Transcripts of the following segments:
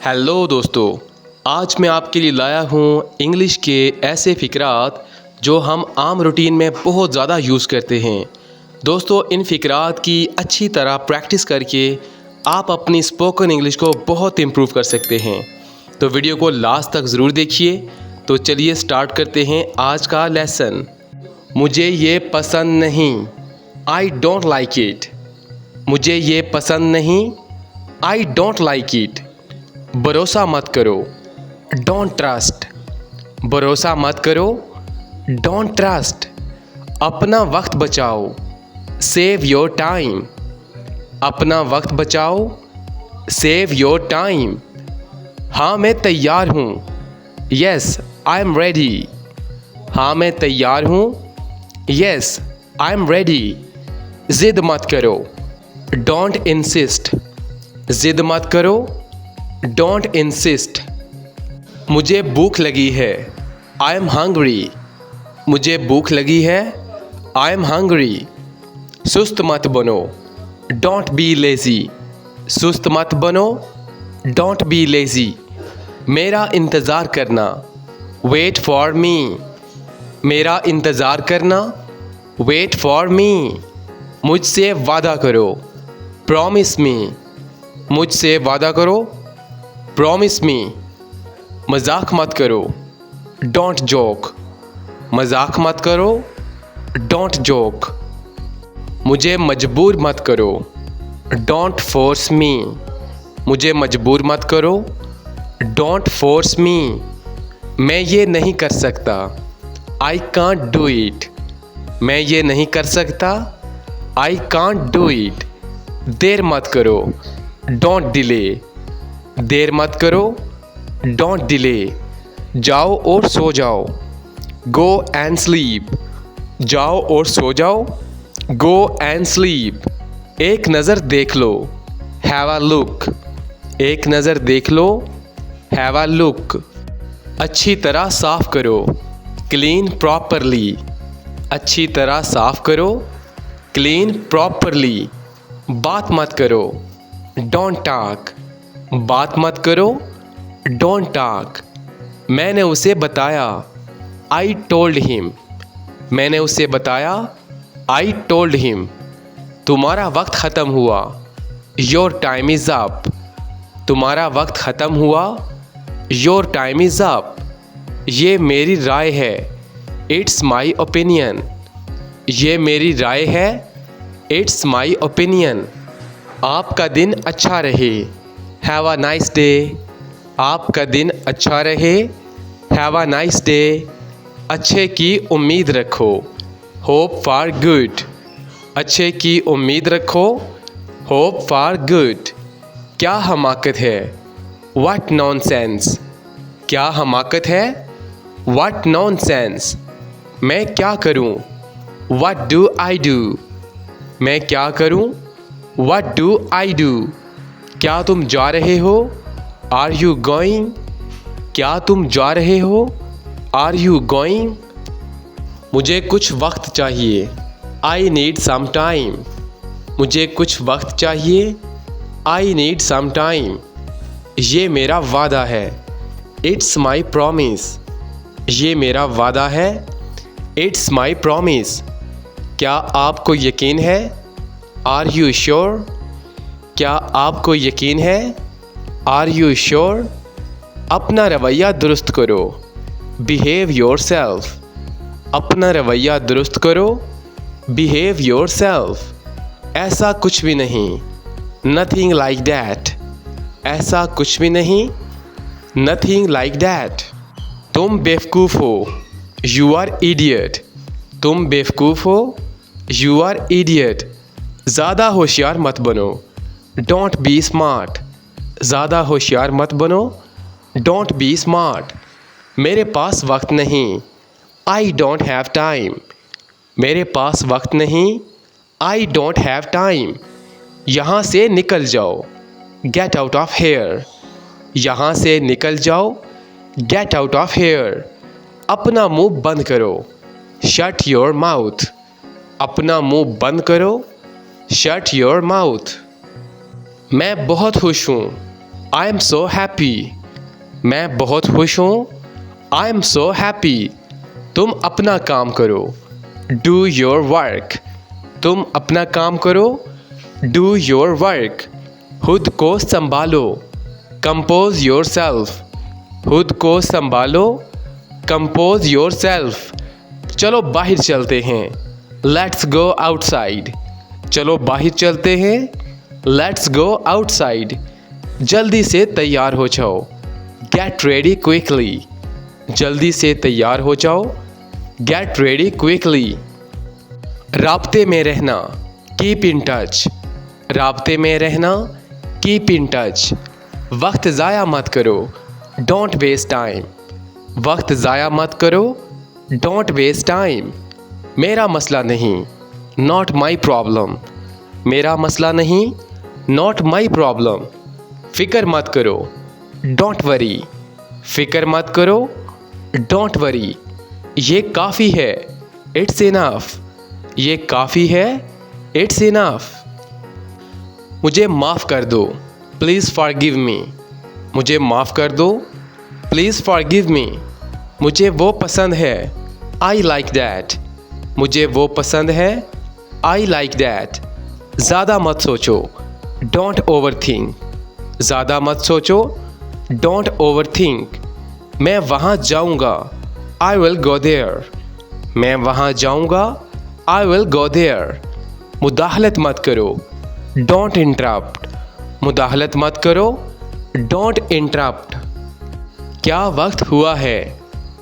Hello दोस्तों, आज मैं आपके लिए लाया हूँ इंग्लिश के ऐसे फ़िक्रात जो हम आम रूटीन में बहुत ज़्यादा यूज़ करते हैं। दोस्तों, इन फ़िक्रात की अच्छी तरह प्रैक्टिस करके आप अपनी स्पोकन इंग्लिश को बहुत इम्प्रूव कर सकते हैं। तो वीडियो को लास्ट तक ज़रूर देखिए। तो चलिए स्टार्ट करते हैं आज का लेसन। मुझे ये पसंद नहीं, आई डोंट लाइक इट। मुझे ये पसंद नहीं, आई डोंट लाइक इट। भरोसा मत करो, डोंट ट्रस्ट। भरोसा मत करो, डोंट ट्रस्ट। अपना वक्त बचाओ, सेव योर टाइम। अपना वक्त बचाओ, सेव योर टाइम। हाँ मैं तैयार हूँ, यस आई एम रेडी। हाँ मैं तैयार हूँ, यस आई एम रेडी। ज़िद मत करो, डोंट इंसिस्ट। ज़िद मत करो, डोंट इंसिस्ट। मुझे भूख लगी है, आई एम हंग्री। मुझे भूख लगी है, आई एम हंग्री। सुस्त मत बनो, डोंट बी लेज़ी। सुस्त मत बनो, डोंट बी लेज़ी। मेरा इंतज़ार करना, वेट फॉर मी। मेरा इंतज़ार करना, वेट फॉर मी। मुझसे वादा करो, प्रॉमिस मी। मुझसे वादा करो, प्रॉमिस मी। मजाक मत करो, डोंट जोक। मजाक मत करो, डोंट जोक। मुझे मजबूर मत करो, डोंट फोर्स मी। मुझे मजबूर मत करो, डोंट फोर्स मी। मैं ये नहीं कर सकता, आई कांट डू इट। मैं ये नहीं कर सकता, आई कांट डू इट। देर मत करो, डोंट डिले। देर मत करो, डोंट डिले। जाओ और सो जाओ, गो एंड स्लीप। जाओ और सो जाओ, गो एंड स्लीप। एक नज़र देख लो, हैव अ लुक। एक नज़र देख लो, हैव अ लुक। अच्छी तरह साफ करो, क्लीन प्रॉपरली। अच्छी तरह साफ करो, क्लीन प्रॉपरली। बात मत करो, डोंट टॉक। बात मत करो, डोंट टॉक। मैंने उसे बताया, आई टोल्ड हिम। मैंने उसे बताया, आई टोल्ड हिम। तुम्हारा वक्त ख़त्म हुआ, योर टाइम इज़ अप। तुम्हारा वक्त ख़त्म हुआ, योर टाइम इज़ अप। ये मेरी राय है, इट्स माई ओपिनियन। ये मेरी राय है, इट्स माई ओपिनियन। आपका दिन अच्छा रहे, हैव अ नाइस डे। आपका दिन अच्छा रहे, हैव अ नाइस डे। अच्छे की उम्मीद रखो, होप फॉर गुड। अच्छे की उम्मीद रखो, होप फॉर गुड। क्या हमाकत है, व्हाट नॉनसेंस। क्या हमाकत है, व्हाट नॉनसेंस। मैं क्या करूं, व्हाट डू आई डू। मैं क्या करूं, व्हाट डू आई डू। क्या तुम जा रहे हो, आर यू गोइंग। क्या तुम जा रहे हो, आर यू गोइंग। मुझे कुछ वक्त चाहिए, आई नीड सम टाइम। मुझे कुछ वक्त चाहिए, आई नीड सम टाइम। ये मेरा वादा है, इट्स माई प्रॉमिस। ये मेरा वादा है, इट्स माई प्रॉमिस। क्या आपको यकीन है, आर यू श्योर। क्या आपको यकीन है, आर यू श्योर। अपना रवैया दुरुस्त करो, बिहेव योर सेल्फ। अपना रवैया दुरुस्त करो, बिहेव योर सेल्फ। ऐसा कुछ भी नहीं, नथिंग लाइक दैट। ऐसा कुछ भी नहीं, नथिंग लाइक दैट। तुम बेवकूफ़ हो, यू आर इडियट। तुम बेवकूफ़ हो, यू आर इडियट। ज़्यादा होशियार मत बनो, डोंट बी स्मार्ट। ज़्यादा होशियार मत बनो, डोंट बी स्मार्ट। मेरे पास वक्त नहीं, आई डोंट हैव टाइम। मेरे पास वक्त नहीं, आई डोंट हैव टाइम। यहाँ से निकल जाओ, गेट आउट ऑफ हेयर। यहाँ से निकल जाओ, गेट आउट ऑफ हेयर। अपना मुंह बंद करो, शट योर माउथ। अपना मुंह बंद करो, शट योर माउथ। मैं बहुत खुश हूँ, आई एम सो हैप्पी, मैं बहुत खुश हूँ। आई एम सो हैप्पी, तुम अपना काम करो। डू योर वर्क, तुम अपना काम करो। Do your work. खुद को संभालो। कंपोज योर सेल्फ, खुद को संभालो। Compose your self. चलो बाहर चलते हैं। लेट्स गो आउटसाइड, चलो बाहर चलते हैं। Let's go outside. जल्दी से तैयार हो जाओ। गेट रेडी क्विकली, जल्दी से तैयार हो जाओ। Get ready quickly. राब्ते में रहना, कीप इन टच, राब्ते में रहना, कीप इन टच। वक्त ज़ाया मत करो, डोंट वेस्ट टाइम, वक्त ज़ाया मत करो, डोंट वेस्ट टाइम। मेरा मसला नहीं, नॉट माई प्रॉब्लम, मेरा मसला नहीं, नॉट माई प्रॉब्लम। फ़िक्र मत करो, डोंट वरी, फ़िक्र मत करो, डोंट वरी। ये काफ़ी है, इट्स इनफ, ये काफ़ी है, इट्स इनफ। मुझे माफ़ कर दो, प्लीज़ फॉरगिव मी, मुझे माफ़ कर दो, प्लीज़ फॉरगिव मी। मुझे वो पसंद है, आई लाइक दैट, मुझे वो पसंद है, आई लाइक दैट। ज़्यादा मत सोचो, डोंट ओवर थिंक, ज़्यादा मत सोचो, डोंट ओवर थिंक। मैं वहाँ जाऊँगा, आई विल गो देयर, मैं वहाँ जाऊँगा, आई विल गो देयर। मुदाखलत मत करो, डोंट इंटरप्ट, मुदाखलत मत करो, डोंट इंटरप्ट। क्या वक्त हुआ है,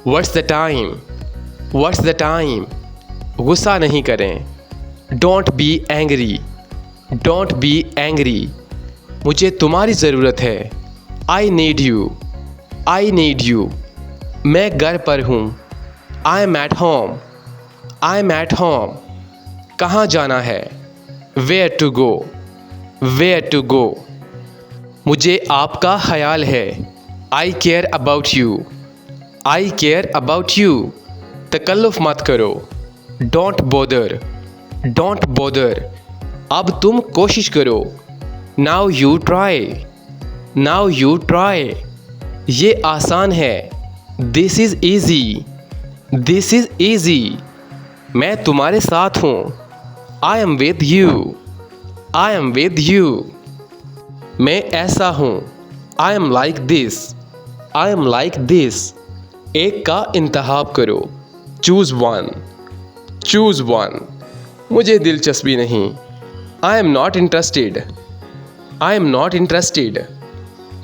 what's the time, what's the time. गुस्सा नहीं करें, don't be angry, don't be angry. मुझे तुम्हारी ज़रूरत है, I need you, I need you. मैं घर पर हूँ, I am at home, I am at home. कहाँ जाना है, where to go, where to go. मुझे आपका ख्याल है, I care about you, I care about you. तकल्लुफ़ मत करो, डोंट बोदर, डोंट बोदर। अब तुम कोशिश करो, now you try, now you try. ये आसान है, this is easy, this is easy. मैं तुम्हारे साथ हूँ, I am with you, I am with you. मैं ऐसा हूँ, I am like this, I am like this. एक का इंतखाब करो, चूज़ वन, चूज़ वन। मुझे दिलचस्पी नहीं, I am not interested, I am not interested.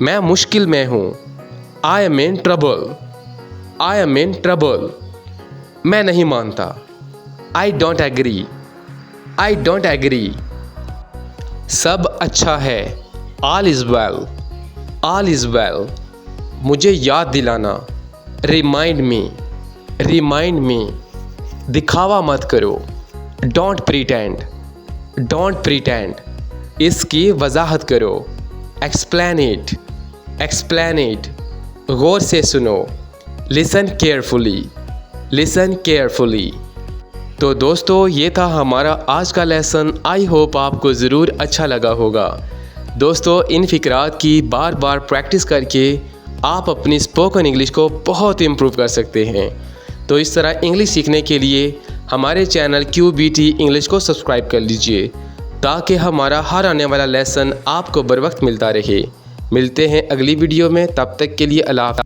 मैं मुश्किल में हूँ, I am in trouble, I am in trouble. मैं नहीं मानता, I don't agree, I don't agree. सब अच्छा है, all is well, all is well. मुझे याद दिलाना, रिमाइंड मी, रिमाइंड मी। दिखावा मत करो, डोंट प्रीटेंड, डोंट प्रीटेंड। इसकी वजाहत करो, एक्सप्लेन इट, एक्सप्लेन इट। गौर से सुनो, लिसन केयरफुली, लिसन केयरफुली। तो दोस्तों ये था हमारा आज का लेसन। आई होप आपको ज़रूर अच्छा लगा होगा। दोस्तों इन फ़िक्रात की बार बार प्रैक्टिस करके आप अपनी स्पोकन इंग्लिश को बहुत इम्प्रूव कर सकते हैं। तो इस तरह इंग्लिश सीखने के लिए हमारे चैनल QBT इंग्लिश को सब्सक्राइब कर लीजिए ताकि हमारा हर आने वाला लेसन आपको बर वक्त मिलता रहे। मिलते हैं अगली वीडियो में, तब तक के लिए अल्लाह हाफ़िज़।